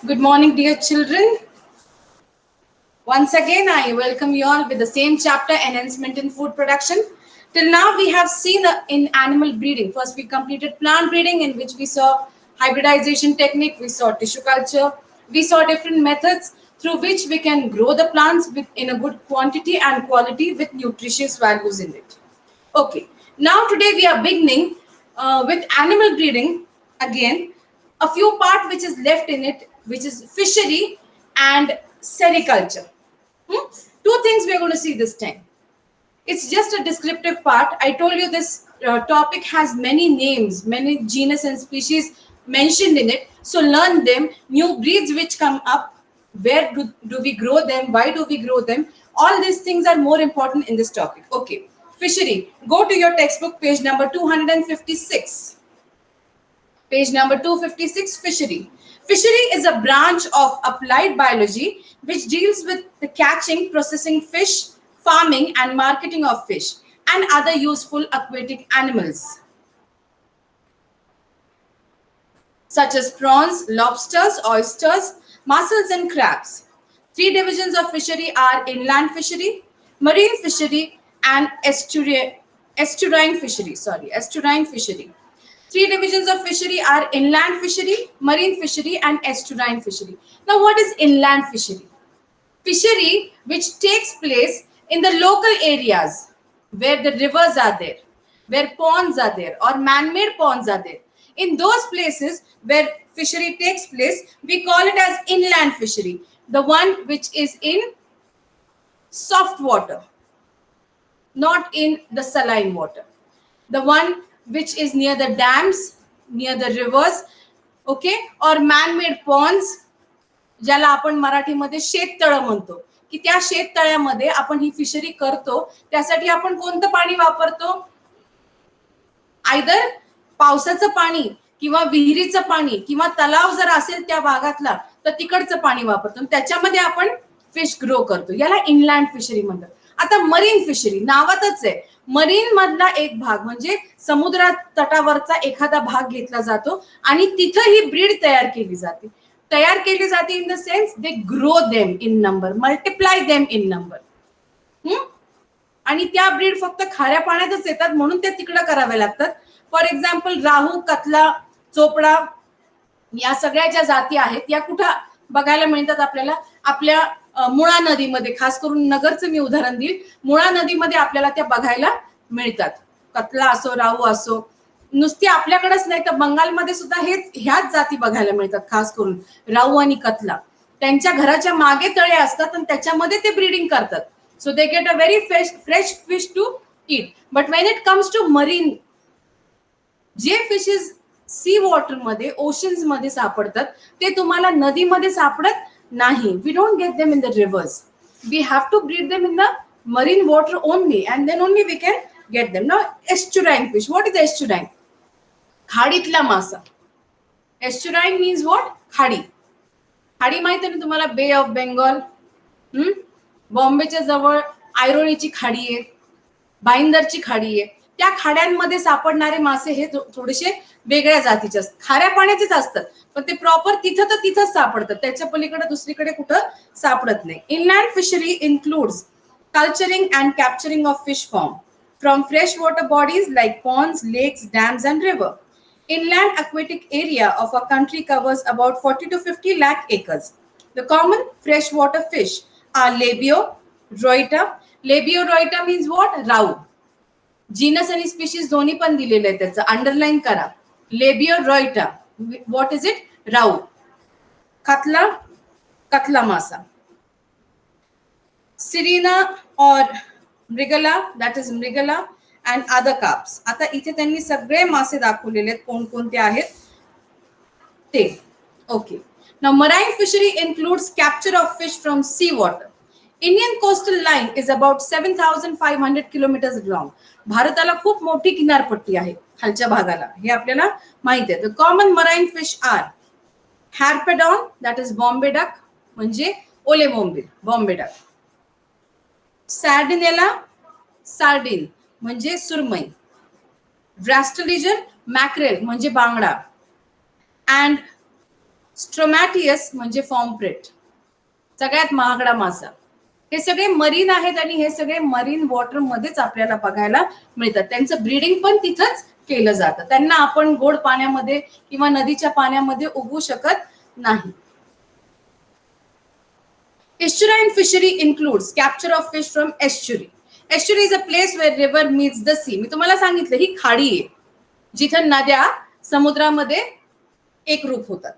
Good morning, dear children. Once again, I welcome you all with the same chapter, Enhancement in Food Production. Till now, we have seen in animal breeding. First, we completed plant breeding, in which we saw hybridization technique, we saw tissue culture, we saw different methods through which we can grow the plants in a good quantity and quality with nutritious values in it. Okay, now today we are beginning with animal breeding again. A few part which is left in it, which is fishery and sericulture. Two things we are going to see this time. It's just a descriptive part. I told you this topic has many names, many genus and species mentioned in it. So learn them, new breeds which come up, where do we grow them, why do we grow them. All these things are more important in this topic. Okay, fishery. Go to your textbook, page number 256. Page number 256, fishery. Fishery is a branch of applied biology which deals with the catching, processing fish, farming and marketing of fish and other useful aquatic animals such as prawns, lobsters, oysters, mussels and crabs. Three divisions of fishery are inland fishery, marine fishery and estuarine fishery. Estuarine fishery. Three divisions of fishery are inland fishery, marine fishery, and estuarine fishery. Now, what is inland fishery? Fishery which takes place in the local areas where the rivers are there, where ponds are there, or man-made ponds are there. In those places where fishery takes place, we call it as inland fishery, the one which is in soft water, not in the saline water. The one which is near the dams, near the rivers, okay, or man-made ponds, ज्याला आपण मराठीमध्ये शेततळ म्हणतो, की त्या शेततळ्यामध्ये आपण ही fishery करतो. त्यासाठी आपण कोणतं पाणी वापरतो? आयदर पावसाचं पाणी किंवा विहिरीचं पाणी किंवा तलाव जर असेल त्या भागातला तर तिकडचं पाणी वापरतो. त्याच्यामध्ये आपण फिश ग्रो करतो. याला इनलँड फिशरी म्हणतात. आता मरीन फिशरी नावातच आहे. मरीन मधला एक भाग म्हणजे समुद्रात तटावरचा एखादा भाग घेतला जातो आणि तिथं ही ब्रीड तयार केली जाते. तयार केली जाते in the sense they grow them in number, multiply them in number. आणि त्या ब्रीड फक्त खाऱ्या पाण्यातच येतात म्हणून ते तिकडे करावे लागतात. फॉर एक्झाम्पल राहू, कतला, चोपडा या सगळ्या ज्या जाती आहेत या कुठं बघायला मिळतात आपल्याला? आपल्या मुळा नदीमध्ये, खास करून नगरचं मी उदाहरण देईल. मुळा नदीमध्ये आपल्याला त्या बघायला मिळतात. कतला असो, राहू असो. नुसती आपल्याकडेच नाही तर बंगालमध्ये सुद्धा ह्याच जाती बघायला मिळतात. खास करून राहू आणि कतला त्यांच्या घराच्या मागे तळे असतात आणि त्याच्यामध्ये ते ब्रीडिंग करतात. So they get a very fresh fish to eat. But when it comes to marine, जे फिशेस सी वॉटर मध्ये, ओशन्स मध्ये सापडतात ते तुम्हाला नदीमध्ये सापडत नाही. We don't get them in the rivers. We have to breed them in the marine water only and then only we can get them. Now estuarine fish. What is estuarine? खाडीतला मासा. Estuarine means what? खाडी. खाडी माहिती आहे ना तुम्हाला? बे of Bengal, बॉम्बेच्या जवळ ऐरोलीची खाडी आहे, भाईंदरची खाडी आहे. त्या खाड्यांमध्ये सापडणारे मासे हे थोडेसे वेगळ्या जातीचे असतात. खाऱ्या पाण्याचेच असतात पण ते प्रॉपर तिथं तर तिथंच सापडतात. त्याच्या पलीकडे दुसरीकडे कुठं सापडत नाही. Inland fishery includes culturing and capturing of fish from freshwater bodies like ponds, lakes, dams and river. Inland aquatic area of a country covers about 40 to 50 lakh acres. The common freshwater fish are labio, roita. Labio roita means what? राऊ. Genus आणि species दोन्ही पण दिलेले आहेत, त्याचं underline करा. Labeo rohita, what is it? राऊ. कतला, कतला मासा. सिरीना और mrigala, that is mrigala and other carps. आता इथे त्यांनी सगळे मासे दाखवलेले आहेत कोणकोणते आहेत ते. Okay. Now marine fishery includes capture of fish from C water. Indian coastal line is about 7,500 kilometres long. भारताला खूप मोठी किनारपट्टी आहे खालच्या भागाला, हे आपल्याला माहिती आहे. The common marine fish are harpadon, that is Bombay duck म्हणजे ओले बोंबील, बॉम्बे डक. सॅर्डिनेला, सार्डिन म्हणजे सुरमई. ड्रॅस्टलिजन, मॅक्रेल म्हणजे बांगडा. अँड स्ट्रोमॅटियस म्हणजे फॉर्मप्रेट, सगळ्यात महागडा मासा. हे सगळे मरीन आहेत आणि हे सगळे मरीन वॉटर मध्येच आपल्याला बघायला मिळतात. त्यांचं ब्रीडिंग पण तिथंच केलं जातं. त्यांना आपण गोड पाण्यामध्ये किंवा नदीच्या पाण्यामध्ये उगवू शकत नाही. Estuarine fishery includes capture of fish from estuary. Estuary is a place where river meets the sea. मी तुम्हाला सांगितलं ही खाडी आहे जिथं नद्या समुद्रामध्ये एकरूप होतात.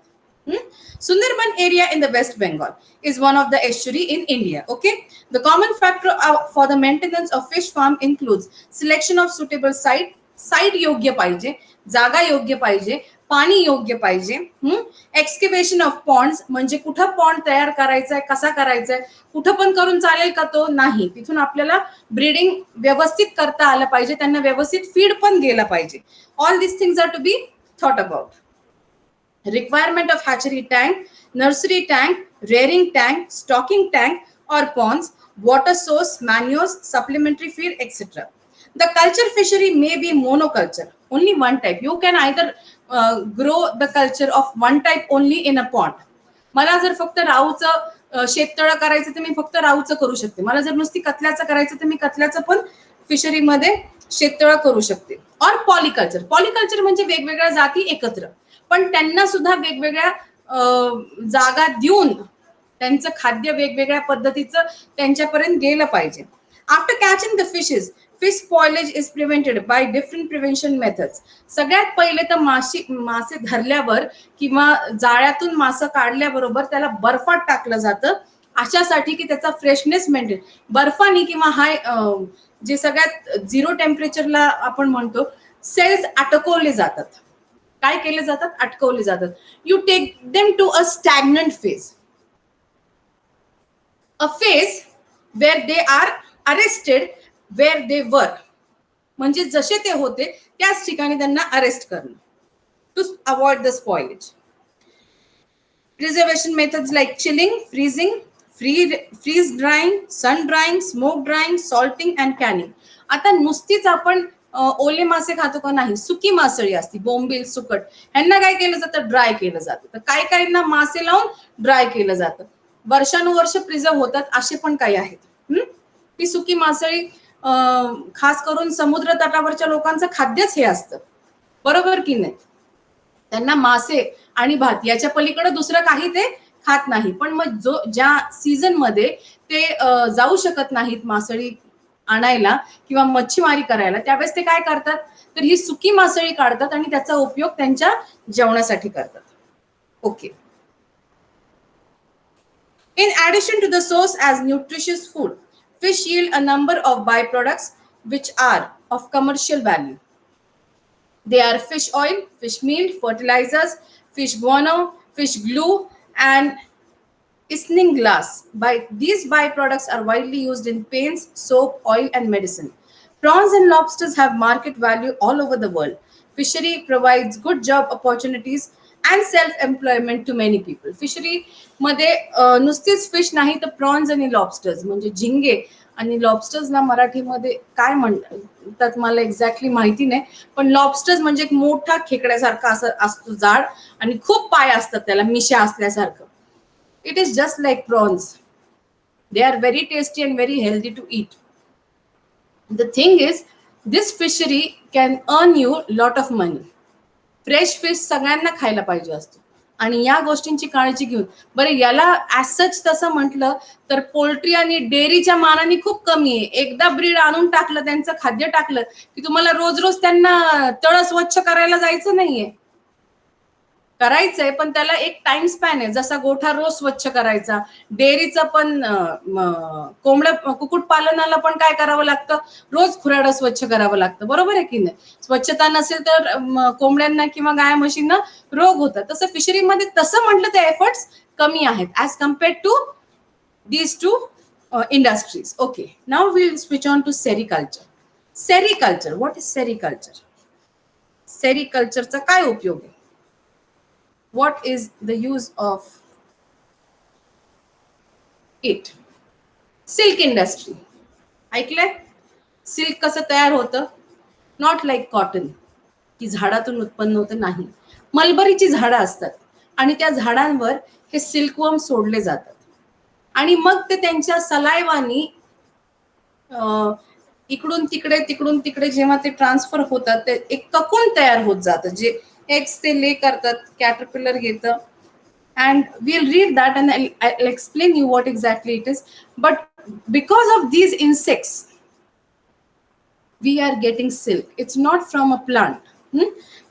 Sundarban area in the West Bengal is one of the estuary in India. Okay, the common factor for the maintenance of fish farm includes selection of suitable site योग्य पाहिजे, जागा योग्य पाहिजे, पाणी योग्य पाहिजे, एक्सकेवेशन ऑफ पॉन्ड्स म्हणजे कुठं पॉन्ड तयार करायचा आहे, कसा करायचा आहे, कुठं पण करून चालेल का तो नाही, तिथून आपल्याला ब्रीडिंग व्यवस्थित करता आलं पाहिजे, त्यांना व्यवस्थित फीड पण गेला पाहिजे. All this things are to be thought about. Requirement of hatchery tank, nursery tank, rearing tank, stocking tank or ponds, water source, manures, supplementary feed, etc. The culture fishery may be monoculture, only one type. You can either grow the culture of one type only in a pond. मला जर फक्त राऊचं शेततळं करायचं तर मी फक्त राऊचं करू शकते. मला जर नुसती कतल्याचं करायचं तर मी कतल्याचं पण फिशरीमध्ये शेततळं करू शकते. और पॉलिकल्चर, पॉलिकल्चर म्हणजे वेगवेगळ्या जाती एकत्र, पण त्यांना सुद्धा वेगवेगळ्या जागा देऊन त्यांचं खाद्य वेगवेगळ्या पद्धतीचं त्यांच्यापर्यंत गेलं पाहिजे. After catching the fishes, fish spoilage is prevented by different prevention methods. सगळ्यात पहिले तर मासे धरल्यावर किंवा जाळ्यातून मासे काढल्याबरोबर त्याला बर्फात टाकलं जातं अशासाठी की त्याचा फ्रेशनेस मेंटेन. बर्फाने किंवा हाय जे सगळ्यात 0 टेम्परेचरला आपण म्हणतो सेल्स अटकवले जातात. काय केले जातात? अटकवले जातात. You take them to a stagnant phase, a phase where they are arrested where they were, म्हणजे जसे ते होते त्याच ठिकाणी त्यांना अरेस्ट करणं to avoid the spoilage. Preservation methods like chilling, freezing, freeze drying, sun drying, smoke drying, salting and canning. आता नुसतीच आपण ओले मासे खातो का? नाही, सुकी मासळी असती, बोंबील, सुकट, ह्यांना काय केलं जातं? ड्राय केलं जातं. तर काही काहींना मासे लावून ड्राय केलं जातं. वर्षानुवर्ष प्रिझर्व होतात असे पण काही आहेत. ती सुकी मासळी खास करून समुद्र तटावरच्या लोकांचं खाद्यच हे असतं, बरोबर की नाही? त्यांना मासे आणि भात याच्या पलीकडे दुसरं काही ते खात नाही. पण मग ज्या सीझन मध्ये ते जाऊ शकत नाहीत मासळी आणायला किंवा मच्छीमारी करायला, त्यावेळेस ते काय करतात? तर ही सुकी मासळी काढतात आणि त्याचा उपयोग त्यांच्या जेवणासाठी करतात. Okay. In addition to the source as nutritious food, fish yield a number of byproducts which are of commercial value. They are fish oil, fish meal, fertilizers, fish guano, fish glue, and isinglass. These byproducts are widely used in paints, soap, oil, and medicine. Prawns and lobsters have market value all over the world. Fishery provides good job opportunities and self-employment to many people. Fishery मध्ये नुसतीच fish नाही तर prawns आणि lobsters म्हणजे झिंगे आणि लॉबस्टर्सला मराठीमध्ये काय म्हणतात मला एक्झॅक्टली माहिती नाही, पण लॉबस्टर्स म्हणजे एक मोठा खेकड्यासारखा असतो जाड आणि खूप पाय असतात त्याला, मिशा असल्यासारखं. It is just like prawns. They are very tasty and very healthy to eat. The thing is, this fishery can earn you lot of money. Fresh fish सगळ्यांना खायला पाहिजे असतो आणि या गोष्टींची काळजी घेऊन. बरं, याला ऍज सच तसं म्हटलं तर पोल्ट्री आणि डेअरीच्या मानाने खूप कमी आहे. एकदा ब्रीड आणून टाकलं, त्यांचं खाद्य टाकलं की तुम्हाला रोज रोज त्यांना तळ स्वच्छ करायला जायचं नाहीये. करायचंय पण त्याला एक टाइम स्पॅन आहे. जसा गोठा रोज स्वच्छ करायचा, डेअरीचं पण कुक्कुट पालनाला पण काय करावं लागतं? रोज खुराडं स्वच्छ करावं लागतं, बरोबर आहे की नाही? स्वच्छता नसेल तर कोंबड्यांना किंवा गाय म्हशींना रोग होतात. तसं फिशरीमध्ये तसं म्हटलं तर एफर्ट्स कमी आहेत as compared to these two industries. Okay, now we'll switch on to sericulture. Sericulture, what is sericulture? Sericultureचा काय उपयोग आहे? What is the use of it? Silk industry. ऐकलंय? सिल्क कसं तयार होतं? नॉट लाईक कॉटन की झाडातून उत्पन्न होतं, नाही. मलबरीची झाडं असतात, आणि त्या झाडांवर हे सिल्कवर्म सोडले जातात आणि मग ते त्यांच्या सलायवानी इकडून तिकडे जेव्हा ते ट्रान्सफर होतात ते एक ककून तयार होत जातं जे एग्स ते ले करतात कॅटरपिलर घेतं. And we'll read that and I'll explain you what exactly it is. But because of these insects, we are getting silk. It's not from a plant.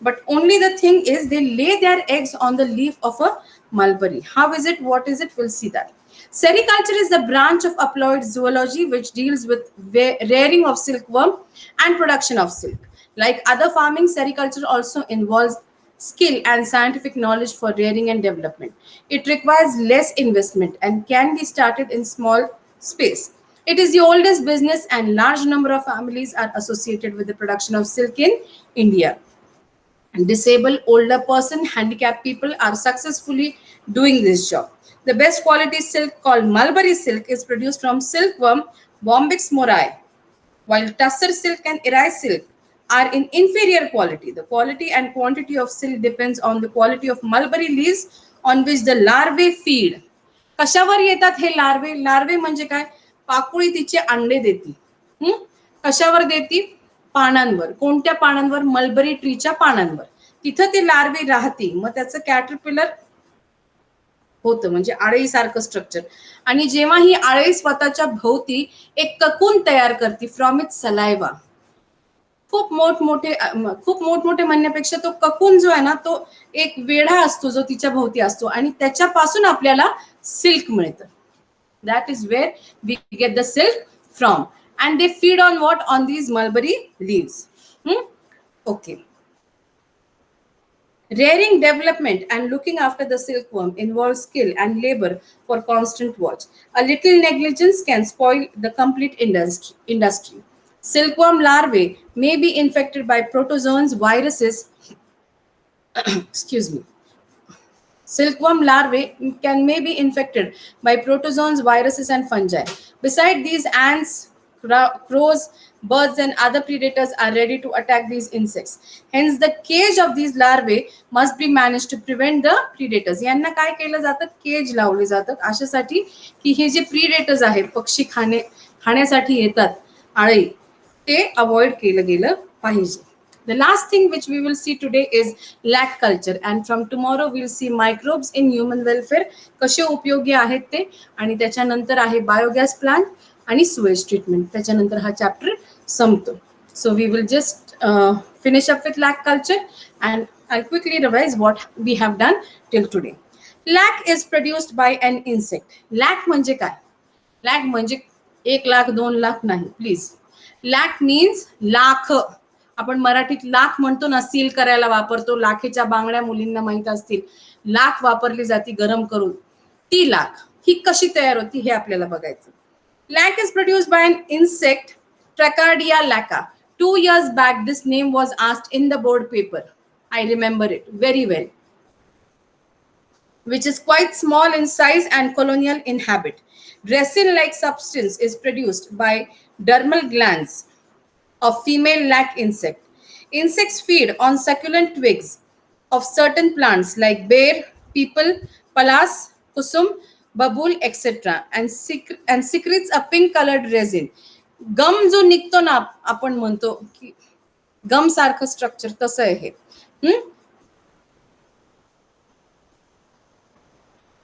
But only the thing is they lay their eggs on the leaf of a mulberry. How is it? What is it? We'll see that. Sericulture is the branch of applied zoology which deals with rearing of silkworm and production of silk. Like other farming, sericulture also involves skill and scientific knowledge for rearing and development. It requires less investment and can be started in small space. It is the oldest business and large number of families are associated with the production of silk in India. And disabled, older person, handicapped people are successfully doing this job. The best quality silk called mulberry silk is produced from silkworm Bombyx morai, while tussar silk and irai silk are in inferior quality. The quality and quantity of silk depends on the quality of mulberry leaves on which the larvae feed. कशावर येतात हे लार्वे? लार्वे म्हणजे काय? पाकुळी तिचे अंडे देती. कशावर देती? पानांवर. कोणत्या पानांवर? मलबरी ट्रीच्या पानांवर. तिथं ते लार्वे राहती. मग त्याचं कॅटरपिलर होतं म्हणजे आळईसारखं स्ट्रक्चर. आणि जेव्हा ही आळई स्वतःच्या भोवती एक ककून तयार करते फ्रॉम इट सलायवा. खूप मोठमोठे म्हणण्यापेक्षा तो ककून जो आहे ना तो एक वेढा असतो जो तिच्या भोवती असतो आणि त्याच्यापासून आपल्याला सिल्क मिळतं. That is where we get the silk from. And they feed on what? On these mulberry leaves. Okay. Rearing, development, and looking after the silkworm involves skill and labor for constant watch. A little negligence can spoil the complete industry. Silkworm larvae may be infected by protozoans, viruses, excuse me. Silkworm larvae may be infected by protozoans, viruses, and fungi. Besides these, ants, crows, birds, and other predators are ready to attack these insects. Hence, the cage of these larvae must be managed to prevent the predators. यांना काय केलं जातं? केज लावले जातात अशासाठी की हे जे प्रिडेटर्स आहेत पक्षी खाण्यासाठी येतात आळी ते अवॉइड केलं गेलं पाहिजे. The last thing which we will see today is lac culture, and from tomorrow we'll see microbes in human welfare कसे उपयोगी आहेत ते, आणि त्याच्यानंतर आहे बायोगॅस प्लांट आणि sewage treatment. त्याच्यानंतर हा चॅप्टर संपतो. So we will just finish up with lac culture and I'll quickly revise what we have done till today. Lac is produced by an insect. Lac म्हणजे काय? Lac म्हणजे 1 लाख 2 लाख नाही please. Lac means lakh. आपण मराठीत लाख म्हणतो ना, seal करायला वापरतो. लाखेच्या बांगड्या मुलींना माहित असतील. लाख वापरली जाते गरम करून. ती लाख ही कशी तयार होती हे आपल्याला बघायचं. Lac is produced by an insect, Tracardia lacca. 2 years back, this name was asked in the board paper. I remember it very well. Which is quite small in size and colonial in habit. Resin-like substance is produced by dermal glands of female lac insect. Insects feed on succulent twigs of certain plants like bear, peepal, palas, kusum, babul, etc. and secretes a pink colored resin. गम जो निघतो ना आपण म्हणतो की गम सारखं structure तसं आहे हे.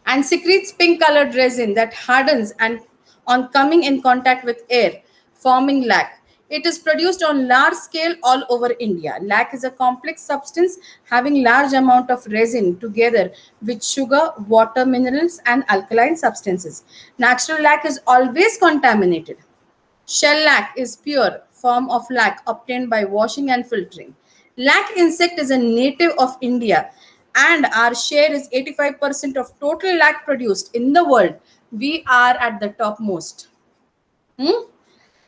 And secretes pink colored resin that hardens and on coming in contact with air, forming lac. It is produced on large scale all over India. Lac is a complex substance having large amount of resin together with sugar, water, minerals, and alkaline substances. Natural lac is always contaminated. Shell lac is pure form of lac obtained by washing and filtering. Lac insect is a native of India and our share is 85% of total lac produced in the world. We are at the topmost.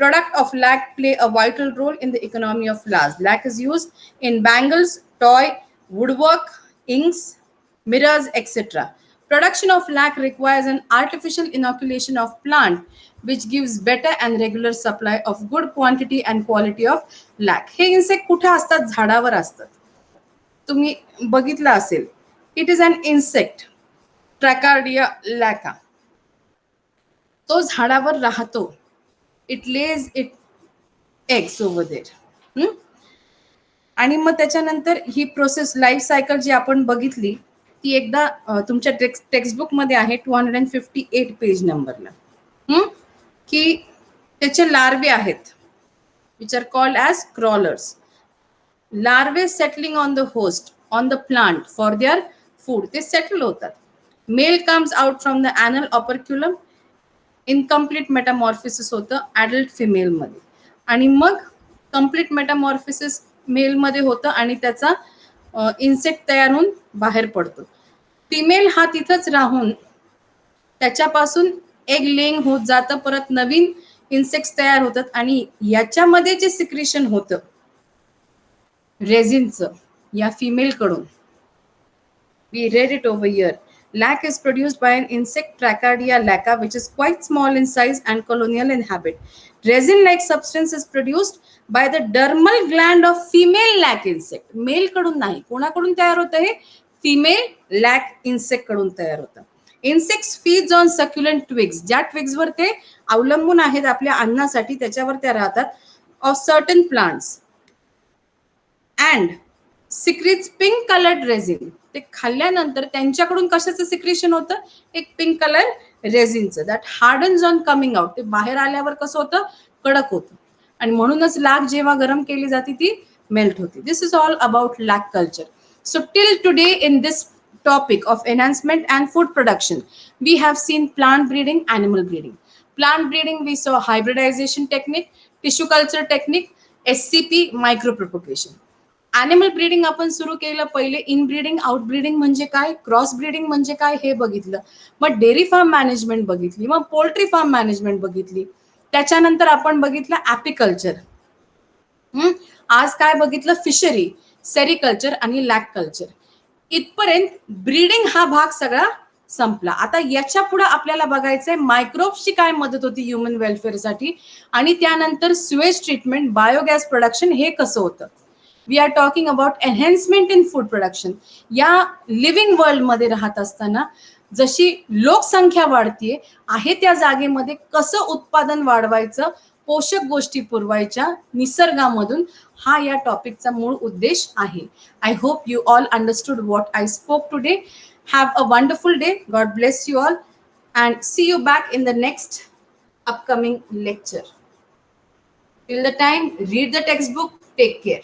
Product of lac play a vital role in the economy of Laos. Lac is used in bangles, toy, woodwork, inks, mirrors, etc. Production of lac requires an artificial inoculation of plant which gives better and regular supply of good quantity and quality of lac. हे insect कुठे असतात? झाडावर असतात. तुम्ही बघितलं असेल it is an insect, Tachardia lacca. तो झाडावर राहतो. It lays it eggs over there. आणि मग त्याच्यानंतर ही प्रोसेस लाईफ सायकल जी आपण बघितली ती एकदा तुमच्या टेक्स्टबुक मध्ये आहे 258 पेज नंबरला, की त्याचे लार्वे आहेत which are called as crawlers. Larvae settling on the host on the plant for their food. ते सेटल होतात. Male comes out from the anal operculum. Incomplete metamorphosis होतं ॲडल्ट फिमेलमध्ये. आणि मग कम्प्लीट मेटामॉर्फिसिस मेलमध्ये होतं आणि त्याचा इन्सेक्ट तयार होऊन बाहेर पडतो. फिमेल हा तिथंच राहून त्याच्यापासून एग लेइंग होत जातं. परत नवीन इन्सेक्ट तयार होतात आणि याच्यामध्ये जे सिक्रेशन होतं रेझिनचं या फिमेल कडून, we read it over here. Lac is produced by an insect Trachardia lacca, which is quite small in size and colonial in habit. Resin-like substance is produced by the dermal gland of female lac insect. Male कडून नाही. कोणाकडून तयार होतं हे? Female lakh insect कडून तयार होतं. Insects feeds on succulent twigs. ज्या ट्विग्स वर ते अवलंबून आहेत आपल्या अन्नासाठी त्याच्यावर त्या राहतात. Of certain plants and secretes pink coloured resin. ते खाल्ल्यानंतर त्यांच्याकडून कशाचं सिक्रेशन होतं? एक पिंक कलर रेझिनचं. That hardens on coming out. ते बाहेर आल्यावर कसं होतं? कडक होतं. आणि म्हणूनच लाख जेव्हा गरम केली जाते ती मेल्ट होते. This is all about lac culture. So till today in this topic of enhancement and food production, we have seen plant breeding, animal breeding. Plant breeding, we saw hybridization technique, tissue culture technique, SCP, micropropagation. Animal breeding आपण सुरू केलं. पहिले inbreeding, outbreeding म्हणजे काय, cross breeding म्हणजे काय हे बघितलं. मग डेअरी फार्म मॅनेजमेंट बघितली, मग पोल्ट्री फार्म मॅनेजमेंट बघितली. त्याच्यानंतर आपण बघितलं ॲपिकल्चर. आज काय बघितलं? फिशरी, सेरिकल्चर आणि लॅक कल्चर. इथपर्यंत ब्रीडिंग हा भाग सगळा संपला. आता याच्या पुढे आपल्याला बघायचंय मायक्रोब्सची काय मदत होती ह्युमन वेलफेअरसाठी आणि त्यानंतर स्युएज ट्रीटमेंट, बायोगॅस प्रोडक्शन हे कसं होतं. We are talking about enhancement in food production. या लिव्हिंग वर्ल्डमध्ये राहत असताना जशी लोकसंख्या वाढतीये आहे त्या जागेमध्ये कसं उत्पादन वाढवायचं, पोषक गोष्टी पुरवायच्या निसर्गामधून, हा या टॉपिकचा मूळ उद्देश आहे. I hope you all understood what I spoke today. Have a wonderful day. God bless you all and see you back in the next upcoming lecture. Till the time, read the textbook. Take care.